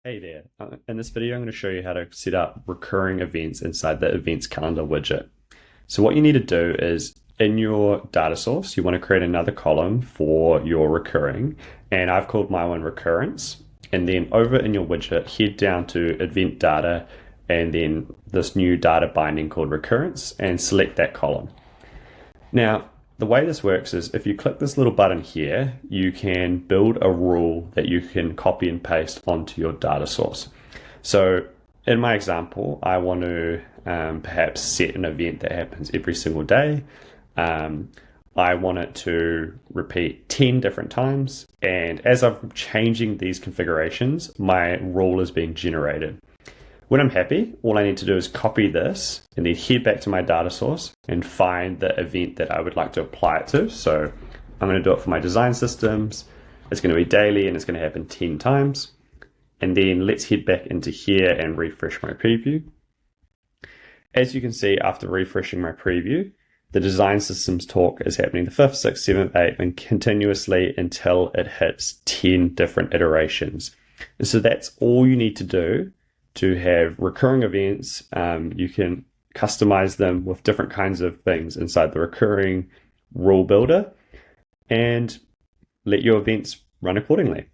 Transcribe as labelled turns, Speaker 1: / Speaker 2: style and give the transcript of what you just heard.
Speaker 1: Hey there. In this video, I'm going to show you how to set up recurring events inside the events calendar widget. So what you need to do is in your data source, you want to create another column for your recurring, and I've called my one recurrence. And then over in your widget, head down to event data and then this new data binding called recurrence and select that column. Now, the way this works is if you click this little button here, you can build a rule that you can copy and paste onto your data source. So in my example, I want to perhaps set an event that happens every single day. I want it to repeat 10 different times. And as I'm changing these configurations, my rule is being generated. When I'm happy, all I need to do is copy this and then head back to my data source and find the event that I would like to apply it to. So I'm going to do it for my design systems. It's going to be daily and it's going to happen 10 times. And then let's head back into here and refresh my preview. As you can see, after refreshing my preview, the design systems talk is happening the 5th, 6th, 7th, 8th, and continuously until it hits 10 different iterations. And so that's all you need to do to have recurring events. You can customize them with different kinds of things inside the recurring rule builder and let your events run accordingly.